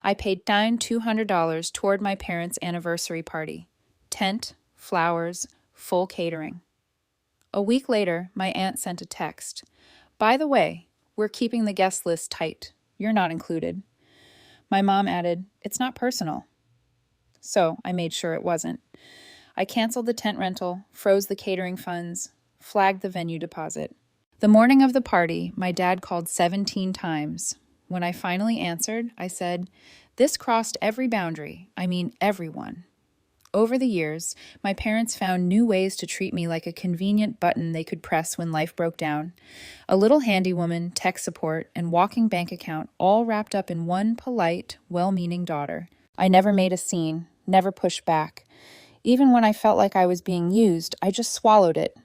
I paid down $200 toward my parents' anniversary party. Tent, flowers, full catering. A week later, my aunt sent a text. By the way, we're keeping the guest list tight. You're not included. My mom added, it's not personal. So I made sure it wasn't. I canceled the tent rental, froze the catering funds, flagged the venue deposit. The morning of the party, my dad called 17 times. When I finally answered, I said, this crossed every boundary. I mean, everyone. Over the years, my parents found new ways to treat me like a convenient button they could press when life broke down. A little handywoman, tech support, and walking bank account all wrapped up in one polite, well-meaning daughter. I never made a scene, never pushed back. Even when I felt like I was being used, I just swallowed it.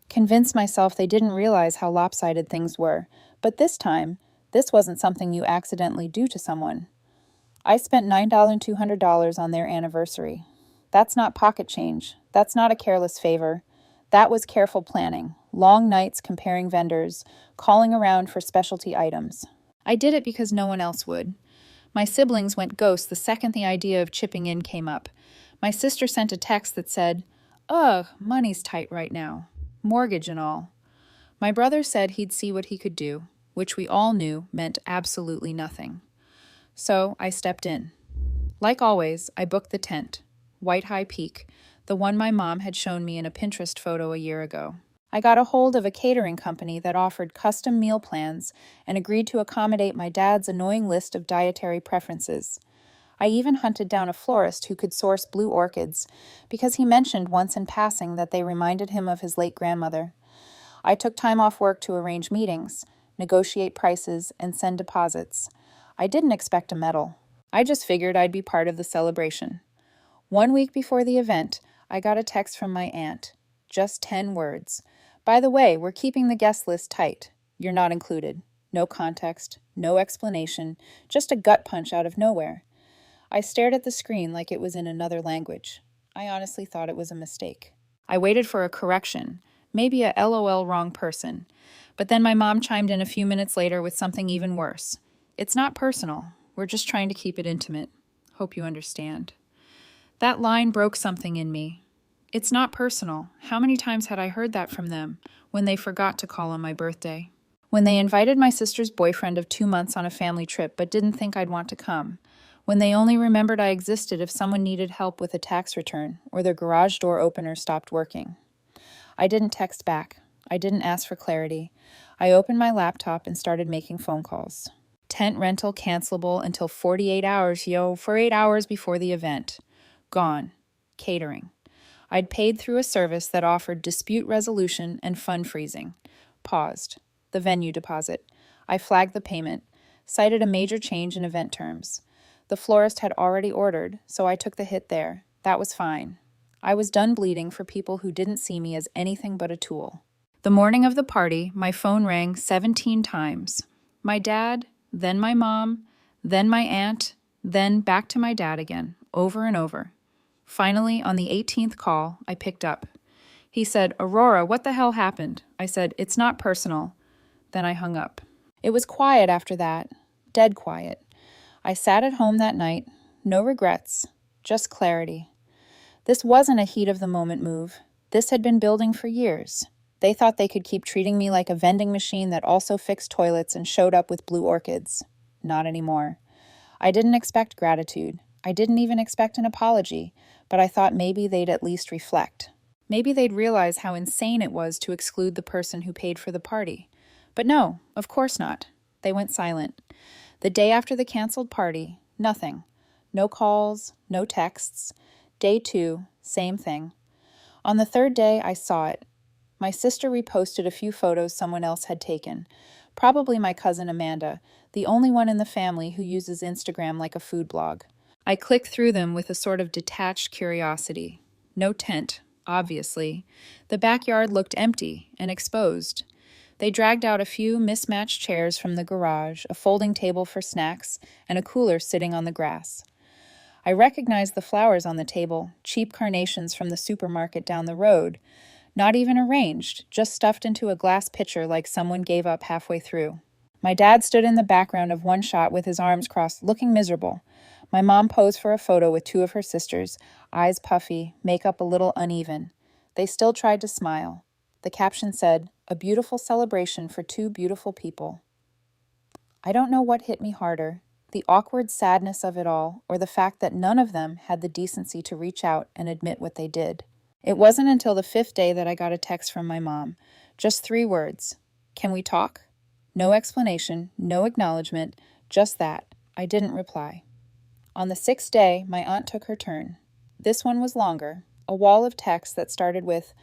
Convinced myself they didn't realize how lopsided things were. But this time, this wasn't something you accidentally do to someone. I spent $9,200 on their anniversary. That's not pocket change. That's not a careless favor. That was careful planning, long nights comparing vendors, calling around for specialty items. I did it because no one else would. My siblings went ghost the second the idea of chipping in came up. My sister sent a text that said, ugh, money's tight right now. Mortgage and all. My brother said he'd see what he could do, which we all knew meant absolutely nothing. So I stepped in. Like always, I booked the tent. White High Peak, the one my mom had shown me in a Pinterest photo a year ago. I got a hold of a catering company that offered custom meal plans and agreed to accommodate my dad's annoying list of dietary preferences. I even hunted down a florist who could source blue orchids because he mentioned once in passing that they reminded him of his late grandmother. I took time off work to arrange meetings, negotiate prices, and send deposits. I didn't expect a medal. I just figured I'd be part of the celebration. 1 week before the event, I got a text from my aunt. Just 10 words. By the way, we're keeping the guest list tight. You're not included. No context, no explanation, just a gut punch out of nowhere. I stared at the screen like it was in another language. I honestly thought it was a mistake. I waited for a correction, maybe a LOL wrong person. But then my mom chimed in a few minutes later with something even worse. It's not personal. We're just trying to keep it intimate. Hope you understand. That line broke something in me. It's not personal. How many times had I heard that from them when they forgot to call on my birthday? When they invited my sister's boyfriend of 2 months on a family trip but didn't think I'd want to come? When they only remembered I existed if someone needed help with a tax return or their garage door opener stopped working? I didn't text back. I didn't ask for clarity. I opened my laptop and started making phone calls. Tent rental cancelable until 48 hours, for 8 hours before the event. Gone. Catering. I'd paid through a service that offered dispute resolution and fund freezing. Paused. The venue deposit. I flagged the payment. Cited a major change in event terms. The florist had already ordered, so I took the hit there. That was fine. I was done bleeding for people who didn't see me as anything but a tool. The morning of the party, my phone rang 17 times. My dad, then my mom, then my aunt, then back to my dad again, over and over. Finally, on the 18th call, I picked up. He said, "Aurora, what the hell happened?" I said, "It's not personal." Then I hung up. It was quiet after that, dead quiet. I sat at home that night, no regrets, just clarity. This wasn't a heat-of-the-moment move. This had been building for years. They thought they could keep treating me like a vending machine that also fixed toilets and showed up with blue orchids. Not anymore. I didn't expect gratitude. I didn't even expect an apology, but I thought maybe they'd at least reflect. Maybe they'd realize how insane it was to exclude the person who paid for the party. But no, of course not. They went silent. The day after the canceled party, nothing. No calls, no texts. Day 2, same thing. On the 3rd day, I saw it. My sister reposted a few photos someone else had taken. Probably my cousin Amanda, the only one in the family who uses Instagram like a food blog. I clicked through them with a sort of detached curiosity. No tent, obviously. The backyard looked empty and exposed. They dragged out a few mismatched chairs from the garage, a folding table for snacks, and a cooler sitting on the grass. I recognized the flowers on the table, cheap carnations from the supermarket down the road. Not even arranged, just stuffed into a glass pitcher like someone gave up halfway through. My dad stood in the background of one shot with his arms crossed, looking miserable. My mom posed for a photo with two of her sisters, eyes puffy, makeup a little uneven. They still tried to smile. The caption said, "A beautiful celebration for two beautiful people." I don't know what hit me harder, the awkward sadness of it all, or the fact that none of them had the decency to reach out and admit what they did. It wasn't until the 5th day that I got a text from my mom. Just 3 words. "Can we talk?" No explanation, no acknowledgement, just that. I didn't reply. On the 6th day, my aunt took her turn. This one was longer, a wall of text that started with,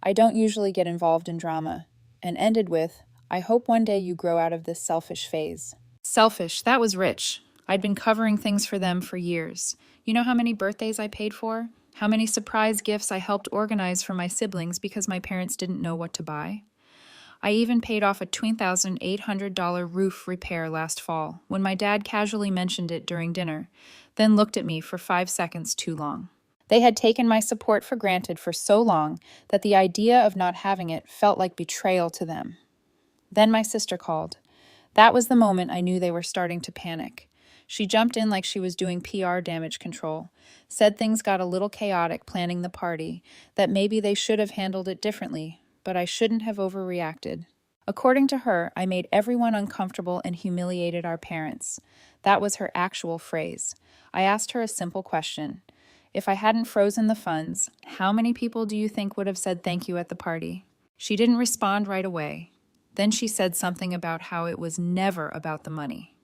"I don't usually get involved in drama," and ended with, "I hope one day you grow out of this selfish phase." Selfish, that was rich. I'd been covering things for them for years. You know how many birthdays I paid for? How many surprise gifts I helped organize for my siblings because my parents didn't know what to buy? I even paid off a $2,800 roof repair last fall when my dad casually mentioned it during dinner, then looked at me for 5 seconds too long. They had taken my support for granted for so long that the idea of not having it felt like betrayal to them. Then my sister called. That was the moment I knew they were starting to panic. She jumped in like she was doing PR damage control, said things got a little chaotic planning the party, that maybe they should have handled it differently, but I shouldn't have overreacted. According to her, I made everyone uncomfortable and humiliated our parents. That was her actual phrase. I asked her a simple question. If I hadn't frozen the funds, how many people do you think would have said thank you at the party? She didn't respond right away. Then she said something about how it was never about the money.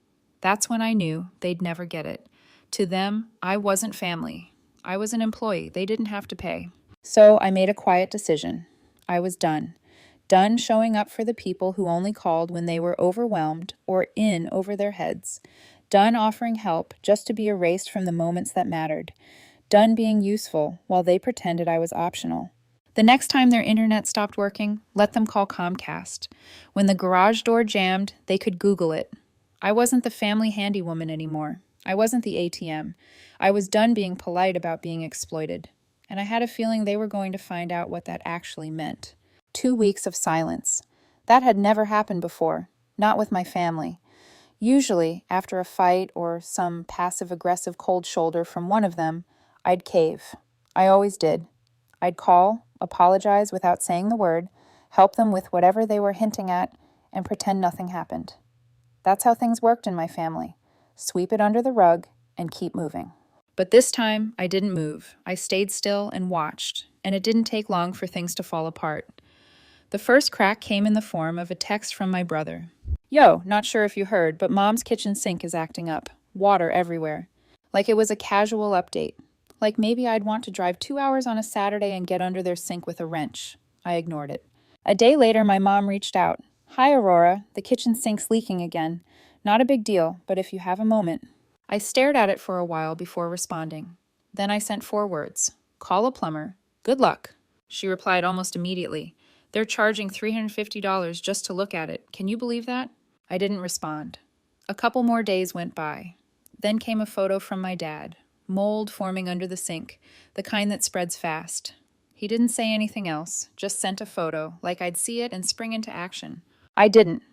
That's when I knew they'd never get it. To them, I wasn't family. I was an employee. They didn't have to pay. So I made a quiet decision. I was done. Done showing up for the people who only called when they were overwhelmed or in over their heads. Done offering help just to be erased from the moments that mattered. Done being useful while they pretended I was optional. The next time their internet stopped working, let them call Comcast. When the garage door jammed, they could Google it. I wasn't the family handywoman anymore. I wasn't the ATM. I was done being polite about being exploited. And I had a feeling they were going to find out what that actually meant. 2 weeks of silence. That had never happened before, not with my family. Usually, after a fight or some passive-aggressive cold shoulder from one of them, I'd cave. I always did. I'd call, apologize without saying the word, help them with whatever they were hinting at, and pretend nothing happened. That's how things worked in my family. Sweep it under the rug and keep moving. But this time, I didn't move. I stayed still and watched, and it didn't take long for things to fall apart. The first crack came in the form of a text from my brother. "Yo, not sure if you heard, but Mom's kitchen sink is acting up. Water everywhere." Like it was a casual update. Like maybe I'd want to drive 2 hours on a Saturday and get under their sink with a wrench. I ignored it. A day later, my mom reached out. "Hi, Aurora. The kitchen sink's leaking again. Not a big deal, but if you have a moment." I stared at it for a while before responding. Then I sent 4 words. "Call a plumber. Good luck." She replied almost immediately. "They're charging $350 just to look at it. Can you believe that?" I didn't respond. A couple more days went by. Then came a photo from my dad. Mold forming under the sink, the kind that spreads fast. He didn't say anything else, just sent a photo, like I'd see it and spring into action. I didn't.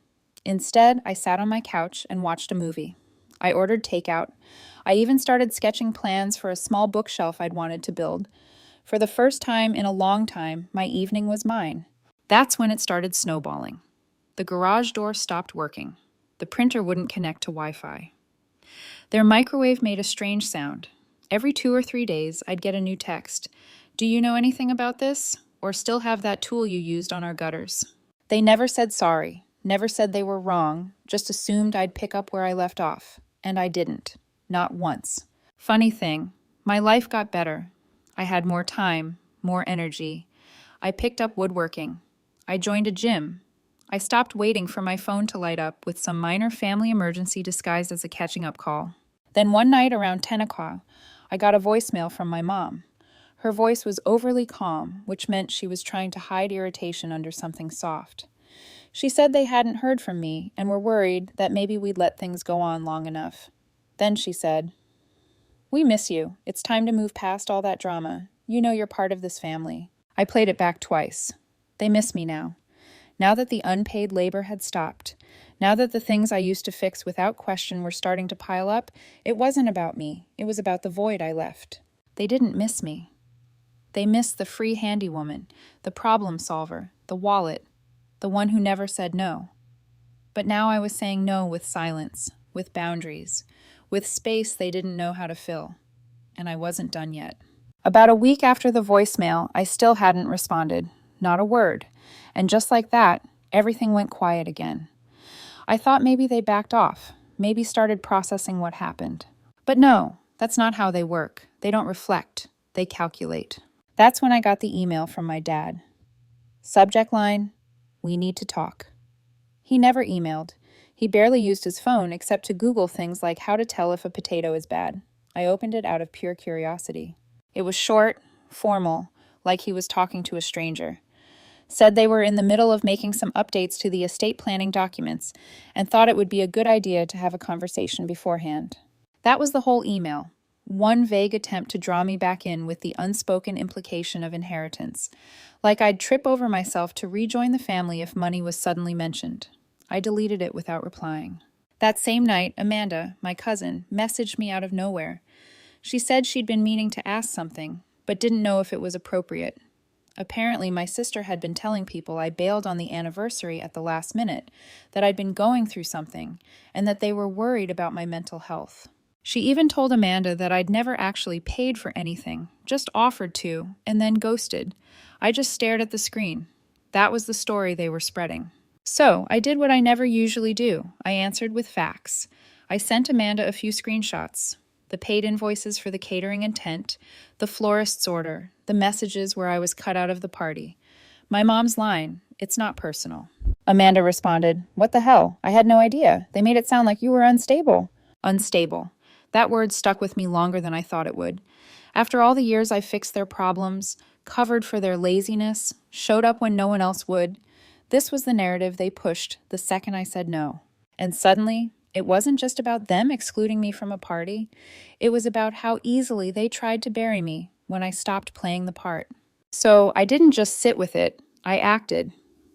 Instead, I sat on my couch and watched a movie. I ordered takeout. I even started sketching plans for a small bookshelf I'd wanted to build. For the first time in a long time, my evening was mine. That's when it started snowballing. The garage door stopped working. The printer wouldn't connect to Wi-Fi. Their microwave made a strange sound. Every 2 or 3 days, I'd get a new text. "Do you know anything about this? Or still have that tool you used on our gutters?" They never said sorry, never said they were wrong, just assumed I'd pick up where I left off. And I didn't. Not once. Funny thing, my life got better. I had more time, more energy. I picked up woodworking. I joined a gym. I stopped waiting for my phone to light up with some minor family emergency disguised as a catching-up call. Then one night around 10 o'clock, I got a voicemail from my mom. Her voice was overly calm, which meant she was trying to hide irritation under something soft. She said they hadn't heard from me and were worried that maybe we'd let things go on long enough. Then she said, "We miss you. It's time to move past all that drama. You know you're part of this family." I played it back twice. They miss me now. Now that the unpaid labor had stopped. Now that the things I used to fix without question were starting to pile up, it wasn't about me. It was about the void I left. They didn't miss me. They missed the free handy woman, the problem solver, the wallet, the one who never said no. But now I was saying no with silence, with boundaries, with space they didn't know how to fill. And I wasn't done yet. About a week after the voicemail, I still hadn't responded. Not a word. And just like that, everything went quiet again. I thought maybe they backed off, maybe started processing what happened. But no, that's not how they work. They don't reflect, they calculate. That's when I got the email from my dad. Subject line, "We need to talk." He never emailed. He barely used his phone except to Google things like how to tell if a potato is bad. I opened it out of pure curiosity. It was short, formal, like he was talking to a stranger. Said they were in the middle of making some updates to the estate planning documents and thought it would be a good idea to have a conversation beforehand. That was the whole email. One vague attempt to draw me back in with the unspoken implication of inheritance, like I'd trip over myself to rejoin the family if money was suddenly mentioned. I deleted it without replying. That same night, Amanda, my cousin, messaged me out of nowhere. She said she'd been meaning to ask something, but didn't know if it was appropriate. Apparently, my sister had been telling people I bailed on the anniversary at the last minute, that I'd been going through something, and that they were worried about my mental health. She even told Amanda that I'd never actually paid for anything, just offered to, and then ghosted. I just stared at the screen. That was the story they were spreading. So, I did what I never usually do. I answered with facts. I sent Amanda a few screenshots. The paid invoices for the catering and tent, the florist's order, the messages where I was cut out of the party. My mom's line, "It's not personal." Amanda responded, "What the hell? I had no idea. They made it sound like you were unstable." Unstable. That word stuck with me longer than I thought it would. After all the years I fixed their problems, covered for their laziness, showed up when no one else would, this was the narrative they pushed the second I said no. And suddenly, it wasn't just about them excluding me from a party. It was about how easily they tried to bury me when I stopped playing the part. So I didn't just sit with it. I acted.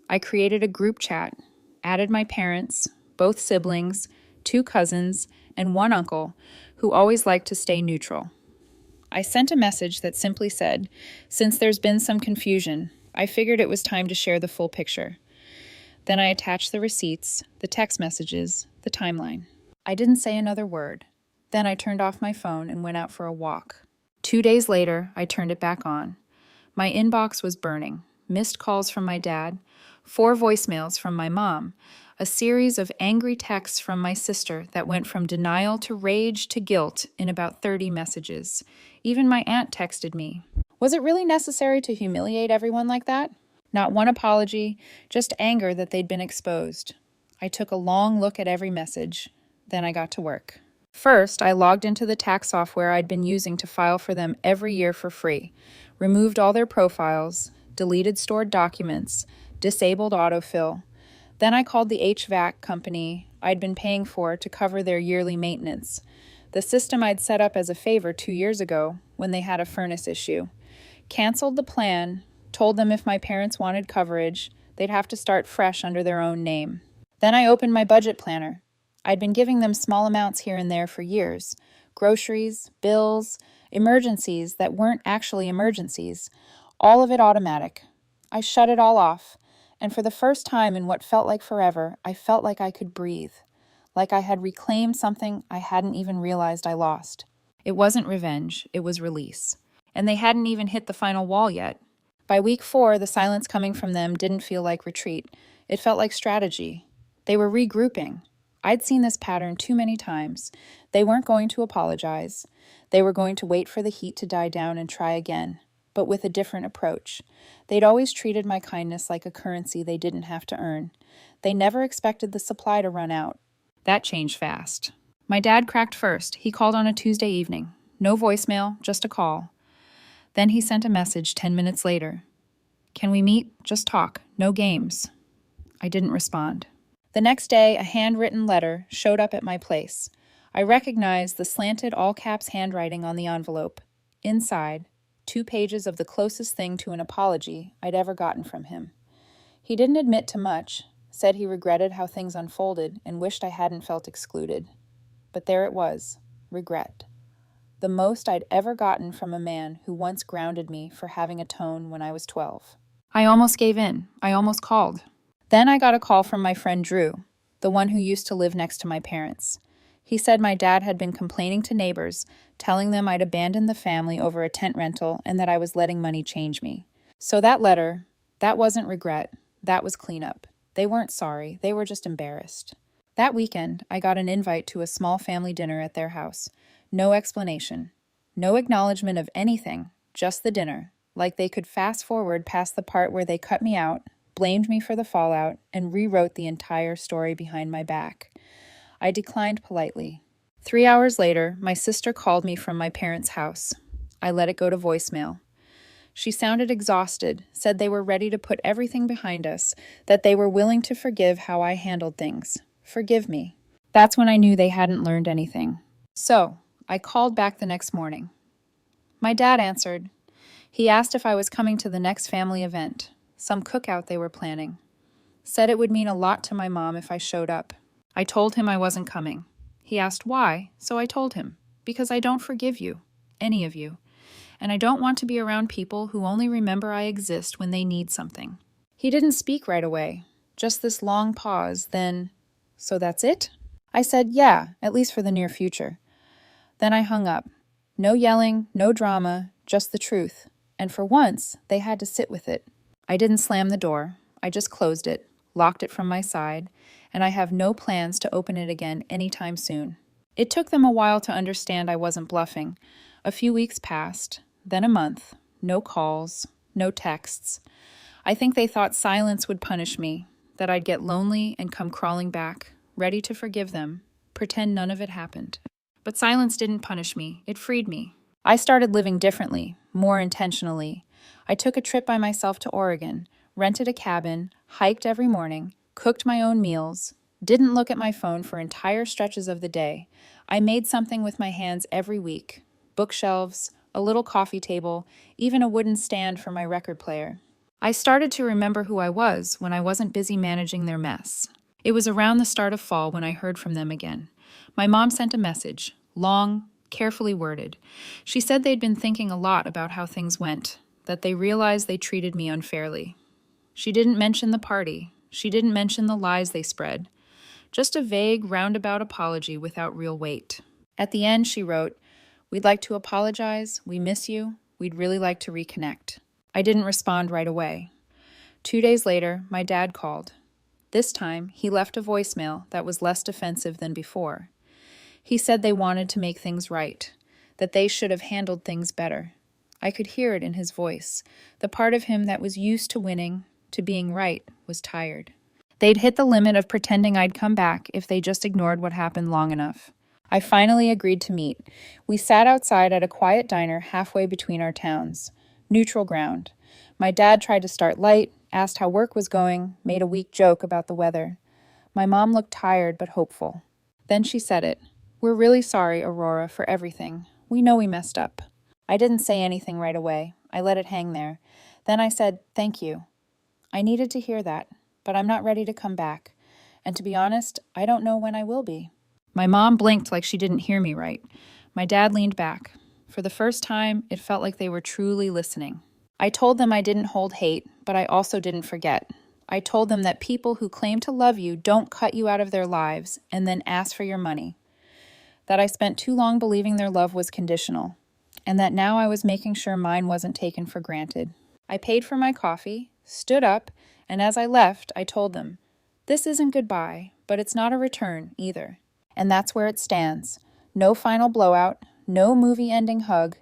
I created a group chat, added my parents, both siblings, 2 cousins, and 1 uncle, who always liked to stay neutral. I sent a message that simply said, "Since there's been some confusion, I figured it was time to share the full picture." Then I attached the receipts, the text messages, the timeline. I didn't say another word. Then I turned off my phone and went out for a walk. 2 days later, I turned it back on. My inbox was burning. Missed calls from my dad, 4 voicemails from my mom, a series of angry texts from my sister that went from denial to rage to guilt in about 30 messages. Even my aunt texted me. Was it really necessary to humiliate everyone like that? Not one apology, just anger that they'd been exposed. I took a long look at every message. Then I got to work. First, I logged into the tax software I'd been using to file for them every year for free, removed all their profiles, deleted stored documents, disabled autofill. Then I called the HVAC company I'd been paying for to cover their yearly maintenance, the system I'd set up as a favor 2 years ago when they had a furnace issue. Canceled the plan, told them if my parents wanted coverage, they'd have to start fresh under their own name. Then I opened my budget planner. I'd been giving them small amounts here and there for years. Groceries, bills, emergencies that weren't actually emergencies. All of it automatic. I shut it all off, and for the first time in what felt like forever, I felt like I could breathe. Like I had reclaimed something I hadn't even realized I lost. It wasn't revenge, it was release. And they hadn't even hit the final wall yet. By week 4, the silence coming from them didn't feel like retreat. It felt like strategy. They were regrouping. I'd seen this pattern too many times. They weren't going to apologize. They were going to wait for the heat to die down and try again, but with a different approach. They'd always treated my kindness like a currency they didn't have to earn. They never expected the supply to run out. That changed fast. My dad cracked first. He called on a Tuesday evening. No voicemail, just a call. Then he sent a message 10 minutes later. "Can we meet? Just talk. No games." I didn't respond. The next day, a handwritten letter showed up at my place. I recognized the slanted all-caps handwriting on the envelope. Inside, 2 pages of the closest thing to an apology I'd ever gotten from him. He didn't admit to much, said he regretted how things unfolded and wished I hadn't felt excluded. But there it was, regret. The most I'd ever gotten from a man who once grounded me for having a tone when I was 12. I almost gave in. I almost called. Then I got a call from my friend Drew, the one who used to live next to my parents. He said my dad had been complaining to neighbors, telling them I'd abandoned the family over a tent rental and that I was letting money change me. So that letter, that wasn't regret, that was cleanup. They weren't sorry, they were just embarrassed. That weekend, I got an invite to a small family dinner at their house. No explanation. No acknowledgement of anything, just the dinner. Like they could fast forward past the part where they cut me out, blamed me for the fallout, and rewrote the entire story behind my back. I declined politely. 3 hours later, my sister called me from my parents' house. I let it go to voicemail. She sounded exhausted, said they were ready to put everything behind us, that they were willing to forgive how I handled things. Forgive me. That's when I knew they hadn't learned anything. So, I called back the next morning. My dad answered. He asked if I was coming to the next family event, some cookout they were planning. Said it would mean a lot to my mom if I showed up. I told him I wasn't coming. He asked why, so I told him, because I don't forgive you, any of you, and I don't want to be around people who only remember I exist when they need something. He didn't speak right away, just this long pause, then, so that's it? I said, yeah, at least for the near future. Then I hung up. No yelling, no drama, just the truth. And for once, they had to sit with it. I didn't slam the door. I just closed it, locked it from my side, and I have no plans to open it again anytime soon. It took them a while to understand I wasn't bluffing. A few weeks passed, then a month. No calls, no texts. I think they thought silence would punish me, that I'd get lonely and come crawling back, ready to forgive them, pretend none of it happened. But silence didn't punish me, it freed me. I started living differently, more intentionally. I took a trip by myself to Oregon, rented a cabin, hiked every morning, cooked my own meals, didn't look at my phone for entire stretches of the day. I made something with my hands every week. Bookshelves, a little coffee table, even a wooden stand for my record player. I started to remember who I was when I wasn't busy managing their mess. It was around the start of fall when I heard from them again. My mom sent a message, long, carefully worded. She said they'd been thinking a lot about how things went, that they realized they treated me unfairly. She didn't mention the party. She didn't mention the lies they spread. Just a vague, roundabout apology without real weight. At the end, she wrote, "We'd like to apologize. We miss you. We'd really like to reconnect." I didn't respond right away. 2 days later, my dad called. This time, he left a voicemail that was less defensive than before. He said they wanted to make things right, that they should have handled things better. I could hear it in his voice. The part of him that was used to winning, to being right, was tired. They'd hit the limit of pretending I'd come back if they just ignored what happened long enough. I finally agreed to meet. We sat outside at a quiet diner halfway between our towns. Neutral ground. My dad tried to start light, asked how work was going, made a weak joke about the weather. My mom looked tired but hopeful. Then she said it. "We're really sorry, Aurora, for everything. We know we messed up." I didn't say anything right away. I let it hang there. Then I said, "Thank you." I needed to hear that, but I'm not ready to come back. And to be honest, I don't know when I will be. My mom blinked like she didn't hear me right. My dad leaned back. For the first time, it felt like they were truly listening. I told them I didn't hold hate, but I also didn't forget. I told them that people who claim to love you don't cut you out of their lives and then ask for your money. That I spent too long believing their love was conditional, and that now I was making sure mine wasn't taken for granted. I paid for my coffee, stood up, and as I left, I told them, "This isn't goodbye, but it's not a return either." And that's where it stands. No final blowout, no movie-ending hug,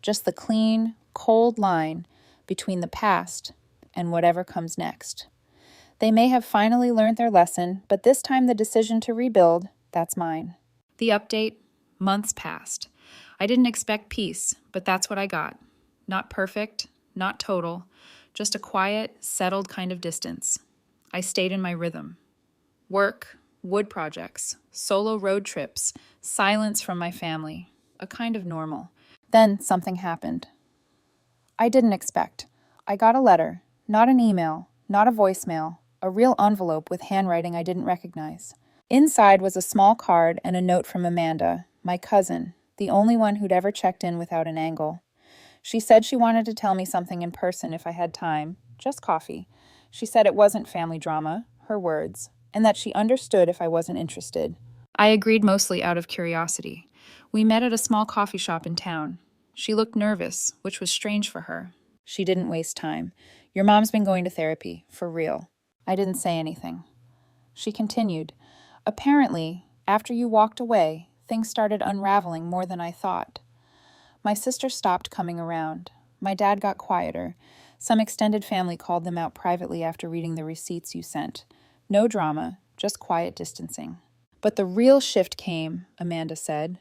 just the clean, cold line between the past and whatever comes next. They may have finally learned their lesson, but this time the decision to rebuild, that's mine. The update, months passed. I didn't expect peace, but that's what I got. Not perfect, not total, just a quiet, settled kind of distance. I stayed in my rhythm. Work, wood projects, solo road trips, silence from my family, a kind of normal. Then something happened. I didn't expect. I got a letter, not an email, not a voicemail, a real envelope with handwriting I didn't recognize. Inside was a small card and a note from Amanda, my cousin, the only one who'd ever checked in without an angle. She said she wanted to tell me something in person if I had time, just coffee. She said it wasn't family drama, her words, and that she understood if I wasn't interested. I agreed mostly out of curiosity. We met at a small coffee shop in town. She looked nervous, which was strange for her. She didn't waste time. Your mom's been going to therapy, for real. I didn't say anything. She continued, apparently, after you walked away, things started unraveling more than I thought. My sister stopped coming around. My dad got quieter. Some extended family called them out privately after reading the receipts you sent. No drama, just quiet distancing. But the real shift came, Amanda said,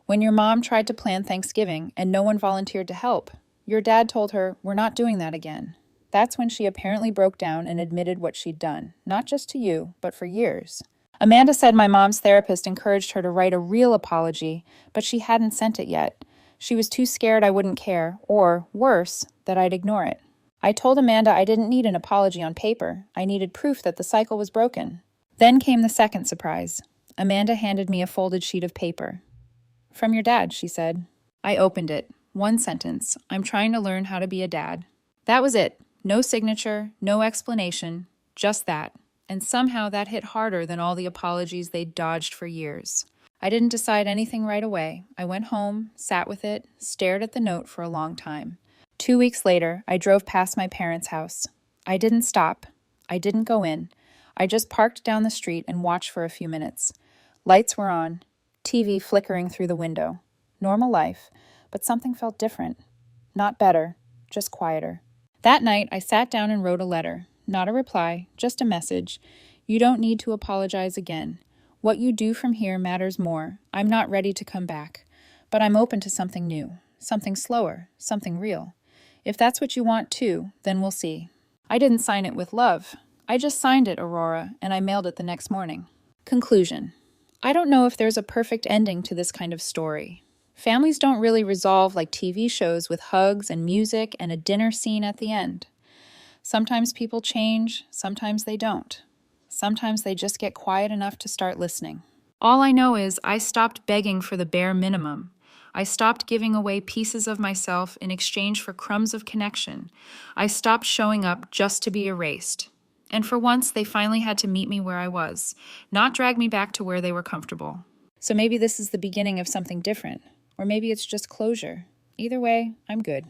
when your mom tried to plan Thanksgiving and no one volunteered to help. Your dad told her, we're not doing that again. That's when she apparently broke down and admitted what she'd done, not just to you, but for years. Amanda said my mom's therapist encouraged her to write a real apology, but she hadn't sent it yet. She was too scared I wouldn't care, or, worse, that I'd ignore it. I told Amanda I didn't need an apology on paper. I needed proof that the cycle was broken. Then came the second surprise. Amanda handed me a folded sheet of paper. From your dad, she said. I opened it. One sentence. I'm trying to learn how to be a dad. That was it. No signature, no explanation, just that. And somehow that hit harder than all the apologies they'd dodged for years. I didn't decide anything right away. I went home, sat with it, stared at the note for a long time. 2 weeks later, I drove past my parents' house. I didn't stop. I didn't go in. I just parked down the street and watched for a few minutes. Lights were on, TV flickering through the window. Normal life, but something felt different. Not better, just quieter. That night, I sat down and wrote a letter. Not a reply, just a message. You don't need to apologize again. What you do from here matters more. I'm not ready to come back, but I'm open to something new, something slower, something real. If that's what you want too, then we'll see. I didn't sign it with love. I just signed it, Aurora, and I mailed it the next morning. Conclusion. I don't know if there's a perfect ending to this kind of story. Families don't really resolve like TV shows with hugs and music and a dinner scene at the end. Sometimes people change, sometimes they don't. Sometimes they just get quiet enough to start listening. All I know is I stopped begging for the bare minimum. I stopped giving away pieces of myself in exchange for crumbs of connection. I stopped showing up just to be erased. And for once, they finally had to meet me where I was, not drag me back to where they were comfortable. So maybe this is the beginning of something different, or maybe it's just closure. Either way, I'm good.